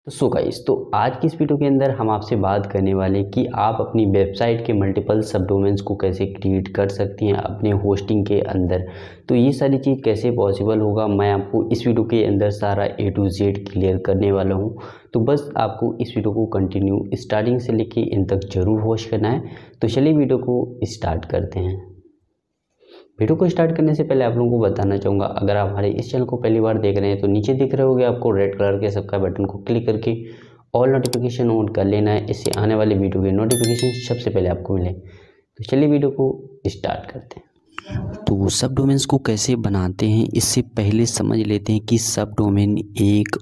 So guys, तो आज की इस वीडियो के अंदर हम आपसे बात करने वाले कि आप अपनी वेबसाइट के मल्टीपल सब डोमेन्स को कैसे क्रिएट कर सकती हैं अपने होस्टिंग के अंदर। तो ये सारी चीज़ कैसे पॉसिबल होगा, मैं आपको इस वीडियो के अंदर सारा A to Z क्लियर करने वाला हूँ। तो बस आपको इस वीडियो को कंटिन्यू स्टार्टिंग से लेके एंड तक जरूर वॉच करना है। तो चलिए वीडियो को स्टार्ट करते हैं। वीडियो को स्टार्ट करने से पहले आप लोगों को बताना चाहूँगा, अगर आप हमारे इस चैनल को पहली बार देख रहे हैं तो नीचे दिख रहे होंगे आपको रेड कलर के सब्सक्राइब बटन को क्लिक करके ऑल नोटिफिकेशन ऑन कर लेना है। इससे आने वाले वीडियो के नोटिफिकेशन सबसे पहले आपको मिले। तो चलिए वीडियो को स्टार्ट करते हैं। तो सब डोमेन्स को कैसे बनाते हैं, इससे पहले समझ लेते हैं कि सब डोमेन एक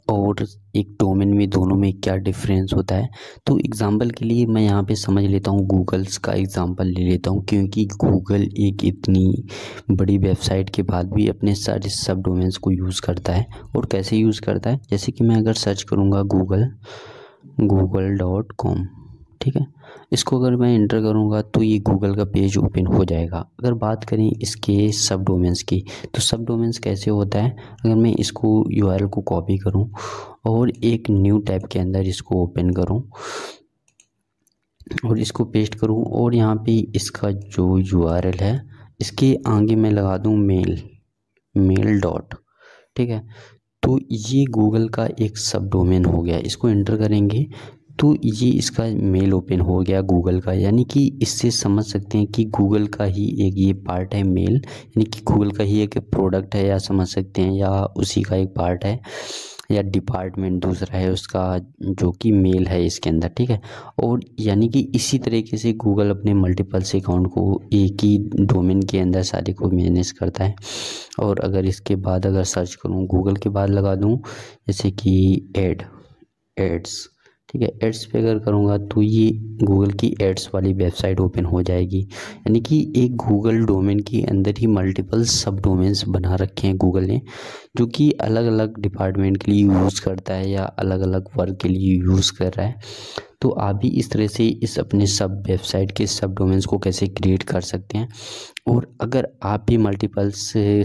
और एक डोमेन में दोनों में क्या डिफरेंस होता है। तो एग्जांपल के लिए मैं यहाँ पे समझ लेता हूँ, गूगल्स का एग्जांपल ले लेता हूँ, क्योंकि गूगल एक इतनी बड़ी वेबसाइट के बाद भी अपने सारे सब डोमेन्स को यूज़ करता है। और कैसे यूज़ करता है, जैसे कि मैं अगर सर्च करूँगा google.com, ठीक है, इसको अगर मैं इंटर करूँगा तो ये गूगल का पेज ओपन हो जाएगा। अगर बात करें इसके सब डोमेन्स की, तो सब डोमेन्स कैसे होता है, अगर मैं इसको URL को कॉपी करूँ और एक न्यू टैब के अंदर इसको ओपन करूँ और इसको पेस्ट करूँ और यहाँ पे इसका जो URL है इसके आगे मैं लगा दूँ मेल डॉट, ठीक है। तो ये गूगल का एक सब डोमेन हो गया। इसको एंटर करेंगे तो ये इसका मेल ओपन हो गया गूगल का, यानी कि इससे समझ सकते हैं कि गूगल का ही एक ये पार्ट है मेल, यानी कि गूगल का ही एक प्रोडक्ट है, या समझ सकते हैं, या उसी का एक पार्ट है, या डिपार्टमेंट दूसरा है उसका, जो कि मेल है इसके अंदर, ठीक है। और यानी कि इसी तरीके से गूगल अपने मल्टीपल्स अकाउंट को एक ही डोमेन के अंदर सारे को मैनेज करता है। और अगर इसके बाद अगर सर्च करूँ, गूगल के बाद लगा दूँ जैसे कि एड्स, ठीक है, एड्स पे अगर करूँगा तो ये गूगल की एड्स वाली वेबसाइट ओपन हो जाएगी। यानी कि एक गूगल डोमेन के अंदर ही मल्टीपल सब डोमेन्स बना रखे हैं गूगल ने, जो कि अलग अलग डिपार्टमेंट के लिए यूज़ करता है या अलग अलग वर्क के लिए यूज़ कर रहा है। तो आप भी इस तरह से इस अपने सब वेबसाइट के सब डोमेन्स को कैसे क्रिएट कर सकते हैं। और अगर आप भी मल्टीपल्स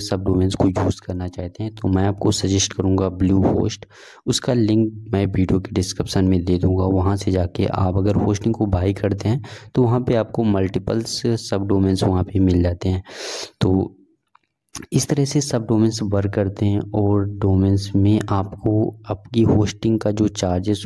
सब डोमेन्स को यूज़ करना चाहते हैं तो मैं आपको सजेस्ट करूंगा ब्लू होस्ट, उसका लिंक मैं वीडियो के डिस्क्रिप्शन में दे दूंगा। वहां से जाके आप अगर होस्टिंग को बाई करते हैं तो वहां पे आपको मल्टीपल्स सब डोमेन्स वहां पे मिल जाते हैं। तो इस तरह से सब डोमेन्स वर्क करते हैं। और डोमेन्स में आपको आपकी होस्टिंग का जो चार्जेस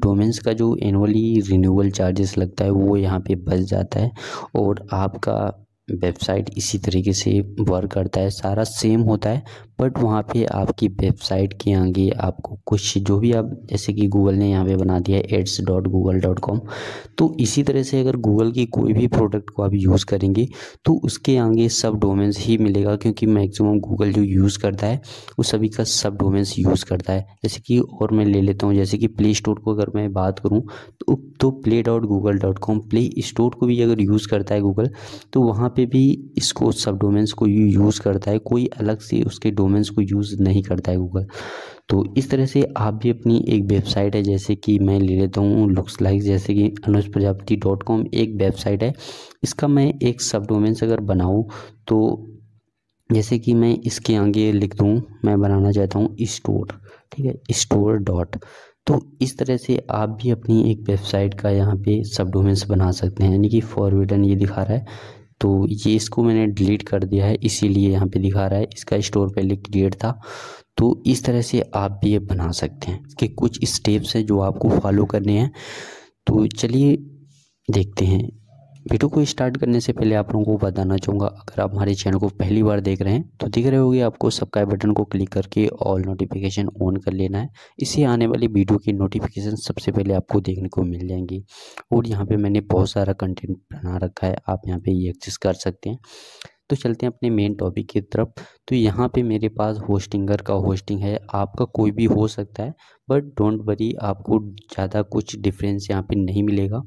डोमेन्स का जो एनुअली रिन्यूअल चार्जेस लगता है वो यहाँ पे बच जाता है। और आपका वेबसाइट इसी तरीके से वर्क करता है, सारा सेम होता है, बट वहाँ पे आपकी वेबसाइट के आगे आपको कुछ जो भी आप, जैसे कि गूगल ने यहाँ पे बना दिया है ads.google.com, तो इसी तरह से अगर गूगल की कोई भी प्रोडक्ट को आप यूज़ करेंगे तो उसके आगे सब डोमेन्स ही मिलेगा, क्योंकि मैक्सिमम गूगल जो यूज़ करता है वो सभी का सब डोमेन्स यूज़ करता है। जैसे कि और मैं ले लेता हूँ, जैसे कि प्ले स्टोर को अगर मैं बात करूँ तो play.google.com, प्ले स्टोर को भी अगर यूज़ करता है गूगल तो वहाँ पे भी इसको सब डोमेन्स को यूज़ करता है, कोई अलग से उसके डोमेन्स को यूज़ नहीं करता है गूगल। तो इस तरह से आप भी अपनी एक वेबसाइट है, जैसे कि मैं ले लेता हूँ लुक्स लाइक, जैसे कि anushprajapati.com एक वेबसाइट है, इसका मैं एक सब डोमेन्स अगर बनाऊँ तो जैसे कि मैं इसके आगे लिख दूँ, मैं बनाना चाहता हूँ स्टोर, ठीक है, स्टोर डॉट। तो इस तरह से आप भी अपनी एक वेबसाइट का यहाँ पे सब डोमेन्स बना सकते हैं। यानी कि फॉरवर्डन ये दिखा रहा है, तो ये इसको मैंने डिलीट कर दिया है, इसीलिए यहाँ पे दिखा रहा है, इसका स्टोर पहले क्रिएट था। तो इस तरह से आप भी ये बना सकते हैं। इसके कुछ स्टेप्स हैं जो आपको फॉलो करने हैं। तो चलिए देखते हैं। वीडियो को स्टार्ट करने से पहले आप लोगों को बताना चाहूँगा, अगर आप हमारे चैनल को पहली बार देख रहे हैं तो दिख रहे होंगे आपको सब्सक्राइब बटन को क्लिक करके ऑल नोटिफिकेशन ऑन कर लेना है। इससे आने वाली वीडियो की नोटिफिकेशन सबसे पहले आपको देखने को मिल जाएंगी। और यहाँ पे मैंने बहुत सारा कंटेंट बना रखा है, आप यहाँ पे ये एक्सेस कर सकते हैं। तो चलते हैं अपने मेन टॉपिक की तरफ। तो यहाँ पे मेरे पास होस्टिंगर का होस्टिंग है, आपका कोई भी हो सकता है, बट डोंट वरी, आपको ज़्यादा कुछ डिफरेंस यहाँ पे नहीं मिलेगा।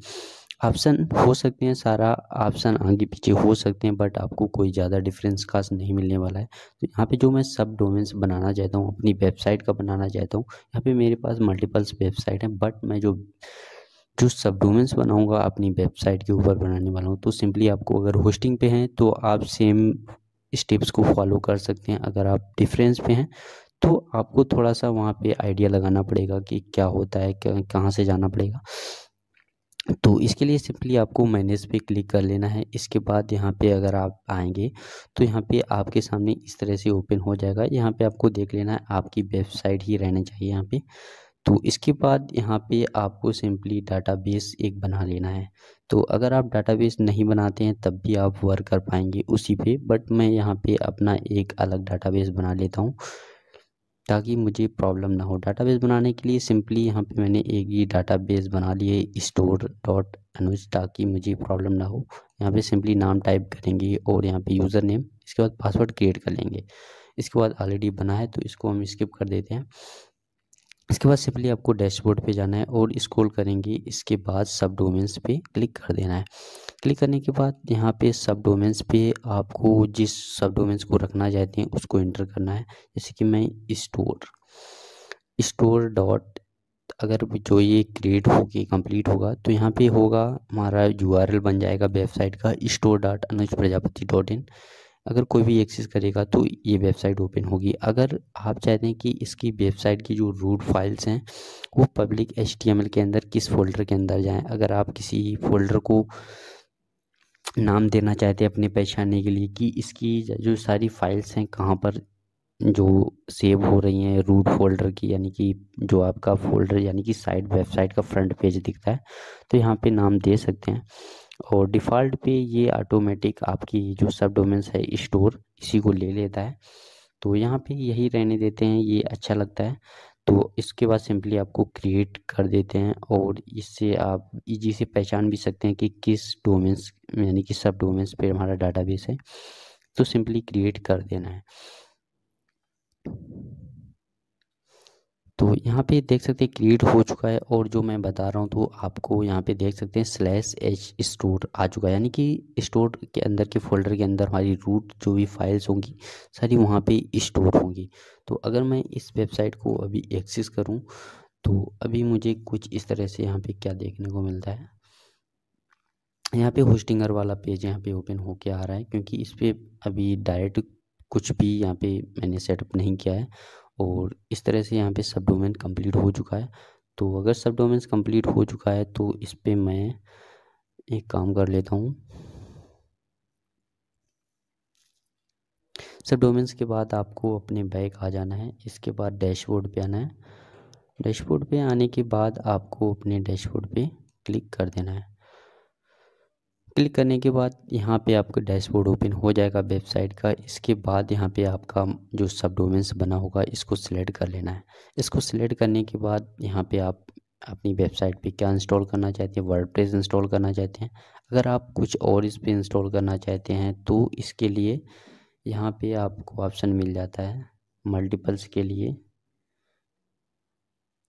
ऑप्शन हो सकते हैं, सारा ऑप्शन आगे पीछे हो सकते हैं, बट आपको कोई ज़्यादा डिफरेंस खास नहीं मिलने वाला है। तो यहाँ पे जो मैं सब डोमेन्स बनाना चाहता हूँ, अपनी वेबसाइट का बनाना चाहता हूँ, यहाँ पे मेरे पास मल्टीपल्स वेबसाइट है, बट मैं जो सब डोमेन्स बनाऊंगा अपनी वेबसाइट के ऊपर बनाने वाला हूँ। तो सिंपली आपको अगर होस्टिंग पे हैं तो आप सेम स्टेप्स को फॉलो कर सकते हैं, अगर आप डिफरेंस पे हैं तो आपको थोड़ा सा वहाँ पे आइडिया लगाना पड़ेगा कि क्या होता है, कहाँ से जाना पड़ेगा। तो इसके लिए सिंपली आपको मैनेज पे क्लिक कर लेना है। इसके बाद यहाँ पे अगर आप आएंगे तो यहाँ पे आपके सामने इस तरह से ओपन हो जाएगा। यहाँ पे आपको देख लेना है आपकी वेबसाइट ही रहना चाहिए यहाँ पे। तो इसके बाद यहाँ पे आपको सिंपली डाटाबेस एक बना लेना है। तो अगर आप डाटाबेस नहीं बनाते हैं तब भी आप वर्क कर पाएंगे उसी पे, बट मैं यहाँ पे अपना एक अलग डाटाबेस बना लेता हूँ ताकि मुझे प्रॉब्लम ना हो। डाटाबेस बनाने के लिए सिंपली यहाँ पे मैंने एक ही डाटाबेस बना लिए, स्टोर डॉट अनुज, ताकि मुझे प्रॉब्लम ना हो। यहाँ पे सिंपली नाम टाइप करेंगे और यहाँ पे यूज़र नेम, इसके बाद पासवर्ड क्रिएट कर लेंगे। इसके बाद ऑलरेडी बना है तो इसको हम स्किप कर देते हैं। इसके बाद सिंपली आपको डैशबोर्ड पे जाना है और स्क्रॉल करेंगे। इसके बाद सब डोमेन्स पे क्लिक कर देना है। क्लिक करने के बाद यहाँ पे सब डोमेन्स पे आपको जिस सब डोमेन्स को रखना चाहते हैं उसको एंटर करना है। जैसे कि मैं स्टोर डॉट, अगर जो ये क्रिएट होगी कंप्लीट होगा तो यहाँ पे होगा हमारा यूआरएल बन जाएगा वेबसाइट का store dot Anuj Prajapati dot in. अगर कोई भी एक्सेस करेगा तो ये वेबसाइट ओपन होगी। अगर आप चाहते हैं कि इसकी वेबसाइट की जो रूट फाइल्स हैं वो पब्लिक HTML के अंदर किस फोल्डर के अंदर जाएं, अगर आप किसी फोल्डर को नाम देना चाहते हैं अपने पहचानने के लिए कि इसकी जो सारी फाइल्स हैं कहाँ पर जो सेव हो रही हैं रूट फोल्डर की, यानी कि जो आपका फोल्डर यानी कि साइट वेबसाइट का फ्रंट पेज दिखता है, तो यहाँ पे नाम दे सकते हैं। और डिफ़ॉल्ट पे ये ऑटोमेटिक आपकी जो सब डोमेन्स है स्टोर इसी को ले लेता है। तो यहाँ पे यही रहने देते हैं, ये अच्छा लगता है। तो इसके बाद सिंपली आपको क्रिएट कर देते हैं और इससे आप इजी से पहचान भी सकते हैं कि किस डोमेन्स यानी कि सब डोमेन्स पे हमारा डाटाबेस है। तो सिंपली क्रिएट कर देना है। तो यहाँ पे देख सकते हैं क्रिएट हो चुका है और जो मैं बता रहा हूँ तो आपको यहाँ पे देख सकते हैं /h स्टोर आ चुका है, यानी कि स्टोर के अंदर के फोल्डर के अंदर हमारी रूट जो भी फाइल्स होंगी सारी वहाँ पे स्टोर होंगी। तो अगर मैं इस वेबसाइट को अभी एक्सेस करूँ तो अभी मुझे कुछ इस तरह से यहाँ पे क्या देखने को मिलता है। यहाँ पे होस्टिंगर वाला पेज यहाँ पे ओपन होके आ रहा है, क्योंकि इस पर अभी डायरेक्ट कुछ भी यहाँ पे मैंने सेटअप नहीं किया है। और इस तरह से यहाँ पे सब डोमेन कंप्लीट हो चुका है। तो अगर सब डोमेन्स कंप्लीट हो चुका है तो इस पर मैं एक काम कर लेता हूँ। सब डोमेन्स के बाद आपको अपने बैक आ जाना है। इसके बाद डैशबोर्ड पे आना है। डैशबोर्ड पे आने के बाद आपको अपने डैशबोर्ड पे क्लिक कर देना है। क्लिक करने के बाद यहाँ पे आपका डैशबोर्ड ओपन हो जाएगा वेबसाइट का। इसके बाद यहाँ पे आपका जो सब डोमेन्स बना होगा इसको सिलेक्ट कर लेना है। इसको सिलेक्ट करने के बाद यहाँ पे आप अपनी वेबसाइट पे क्या इंस्टॉल करना चाहते हैं, वर्डप्रेस इंस्टॉल करना चाहते हैं। अगर आप कुछ और इस पे इंस्टॉल करना चाहते हैं तो इसके लिए यहाँ पे आपको ऑप्शन मिल जाता है मल्टीपल्स के लिए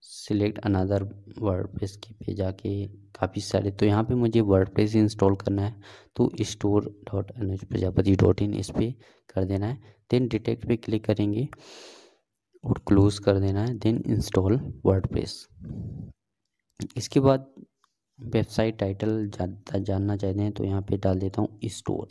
सिलेक्ट अनदर वर्डप्रेस के पे जाके काफ़ी सारे, तो यहाँ पे मुझे वर्डप्रेस इंस्टॉल करना है तो store dot Anuj Prajapati dot in इस पर कर देना है। देन डिटेक्ट पे क्लिक करेंगे और क्लोज कर देना है। Then install WordPress. इसके बाद वेबसाइट टाइटल जानना चाहते हैं तो यहाँ पे डाल देता हूँ स्टोर।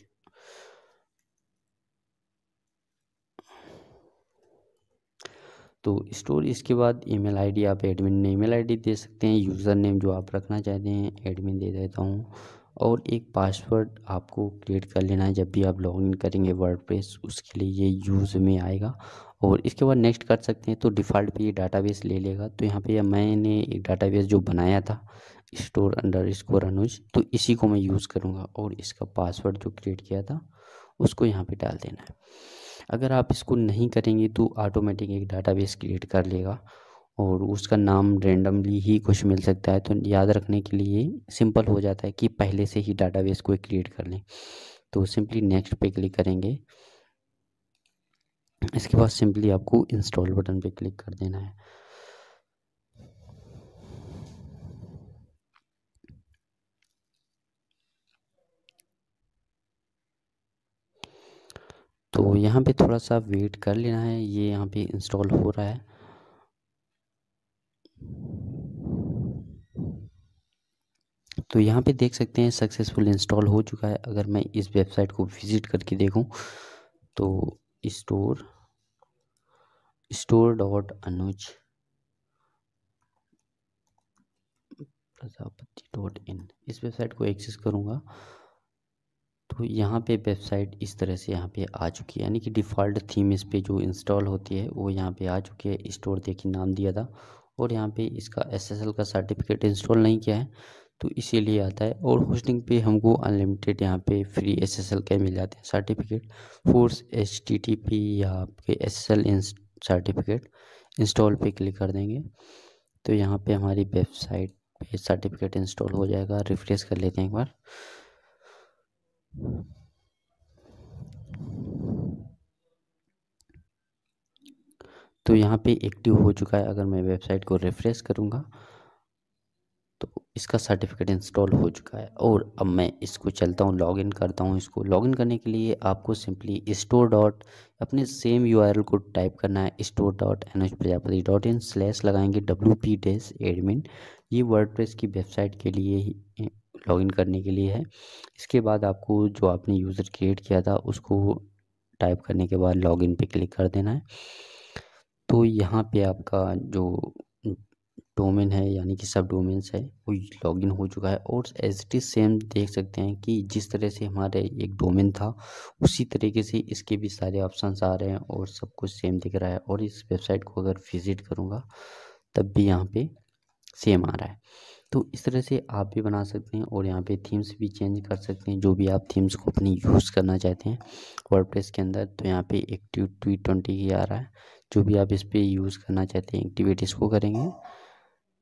तो स्टोर, इसके बाद ईमेल आईडी आप एडमिन ईमेल आईडी दे सकते हैं, यूज़र नेम जो आप रखना चाहते हैं एडमिन दे देता हूँ। और एक पासवर्ड आपको क्रिएट कर लेना है जब भी आप लॉगिन करेंगे वर्डप्रेस, उसके लिए ये यूज़ में आएगा। और इसके बाद नेक्स्ट कर सकते हैं। तो डिफ़ॉल्ट पे ये डाटाबेस ले लेगा। तो यहाँ पे मैंने एक डाटाबेस जो बनाया था स्टोर अंडर स्कोर अनुज, तो इसी को मैं यूज़ करूँगा और इसका पासवर्ड जो क्रिएट किया था उसको यहाँ पे डाल देना है। अगर आप इसको नहीं करेंगे तो ऑटोमेटिक एक डाटाबेस क्रिएट कर लेगा और उसका नाम रेंडमली ही कुछ मिल सकता है। तो याद रखने के लिए सिंपल हो जाता है कि पहले से ही डाटाबेस को क्रिएट कर लें। तो सिंपली नेक्स्ट पे क्लिक करेंगे। इसके बाद सिंपली आपको इंस्टॉल बटन पे क्लिक कर देना है। तो यहाँ पे थोड़ा सा वेट कर लेना है, ये यहाँ पे इंस्टॉल हो रहा है। तो यहाँ पे देख सकते हैं सक्सेसफुल इंस्टॉल हो चुका है। अगर मैं इस वेबसाइट को विज़िट करके देखूँ तो store.anuj प्रजापति.in इस वेबसाइट को एक्सेस करूँगा तो यहाँ पे वेबसाइट इस तरह से यहाँ पे आ चुकी है, यानी कि डिफ़ॉल्ट थीम इस पे जो इंस्टॉल होती है वो यहाँ पे आ चुकी है। स्टोर देखिए नाम दिया था और यहाँ पे इसका SSL का सर्टिफिकेट इंस्टॉल नहीं किया है तो इसीलिए आता है। और होस्टिंग पे हमको अनलिमिटेड यहाँ पे फ्री SSL के मिल जाते हैं सर्टिफिकेट, फोर्स HTTP या आपके SSL सर्टिफिकेट इंस्टॉल पे क्लिक कर देंगे तो यहाँ पे हमारी वेबसाइट पे सर्टिफिकेट इंस्टॉल हो जाएगा। रिफ्रेश कर लेते हैं एक बार। तो यहाँ पे एक्टिव हो चुका है। अगर मैं वेबसाइट को रिफ्रेश करूँगा तो इसका सर्टिफिकेट इंस्टॉल हो चुका है। और अब मैं इसको चलता हूँ लॉगिन करता हूँ। इसको लॉगिन करने के लिए आपको सिंपली अपने सेम URL को टाइप करना है, store.anuj.prajapati.in / लगाएंगे WP-admin। ये वर्डप्रेस की वेबसाइट के लिए ही लॉगिन करने के लिए है। इसके बाद आपको जो आपने यूज़र क्रिएट किया था उसको टाइप करने के बाद लॉगिन पे क्लिक कर देना है। तो यहाँ पे आपका जो डोमेन है यानी कि सब डोमेन्स है वो लॉगिन हो चुका है। और एज इट इज सेम देख सकते हैं कि जिस तरह से हमारे एक डोमेन था उसी तरीके से इसके भी सारे ऑप्शंस आ रहे हैं और सब कुछ सेम दिख रहा है। और इस वेबसाइट को अगर विजिट करूँगा तब भी यहाँ पे सेम आ रहा है। तो इस तरह से आप भी बना सकते हैं और यहाँ पे थीम्स भी चेंज कर सकते हैं, जो भी आप थीम्स को अपनी यूज़ करना चाहते हैं वर्डप्रेस के अंदर। तो यहाँ पे एक्टिव T20 ही आ रहा है। जो भी आप इस पर यूज़ करना चाहते हैं एक्टिवेट इसको करेंगे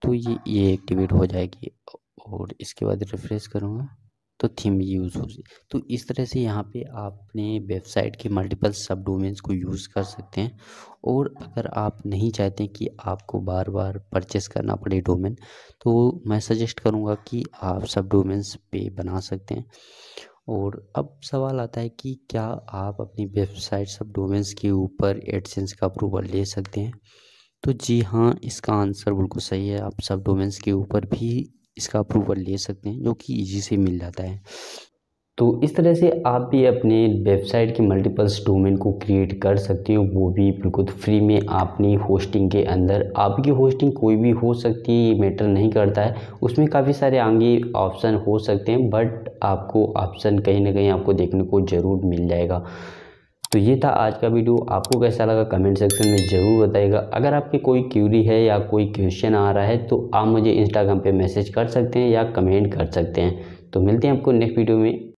तो ये एक्टिवेट हो जाएगी। और इसके बाद रिफ्रेश करूँगा तो थीम यूज़ होगी। तो इस तरह से यहाँ पे आप अपने वेबसाइट के मल्टीपल सब डोमेन्स को यूज़ कर सकते हैं। और अगर आप नहीं चाहते कि आपको बार बार परचेस करना पड़े डोमेन तो मैं सजेस्ट करूँगा कि आप सब डोमेन्स पे बना सकते हैं। और अब सवाल आता है कि क्या आप अपनी वेबसाइट सब डोमेन्स के ऊपर एडसेंस का अप्रूवल ले सकते हैं? तो जी हाँ, इसका आंसर बिल्कुल सही है। आप सब डोमेन्स के ऊपर भी इसका अप्रूवल ले सकते हैं जो कि ईजी से मिल जाता है। तो इस तरह से आप भी अपने वेबसाइट के मल्टीपल्स डोमेन को क्रिएट कर सकते हो, वो भी बिल्कुल फ्री में अपनी होस्टिंग के अंदर। आपकी होस्टिंग कोई भी हो सकती है, ये मैटर नहीं करता है। उसमें काफ़ी सारे आगे ऑप्शन हो सकते हैं बट आपको ऑप्शन कहीं ना कहीं आपको देखने को ज़रूर मिल जाएगा। तो ये था आज का वीडियो। आपको कैसा लगा कमेंट सेक्शन में ज़रूर बताइएगा। अगर आपकी कोई क्यूरी है या कोई क्वेश्चन आ रहा है तो आप मुझे इंस्टाग्राम पे मैसेज कर सकते हैं या कमेंट कर सकते हैं। तो मिलते हैं आपको नेक्स्ट वीडियो में।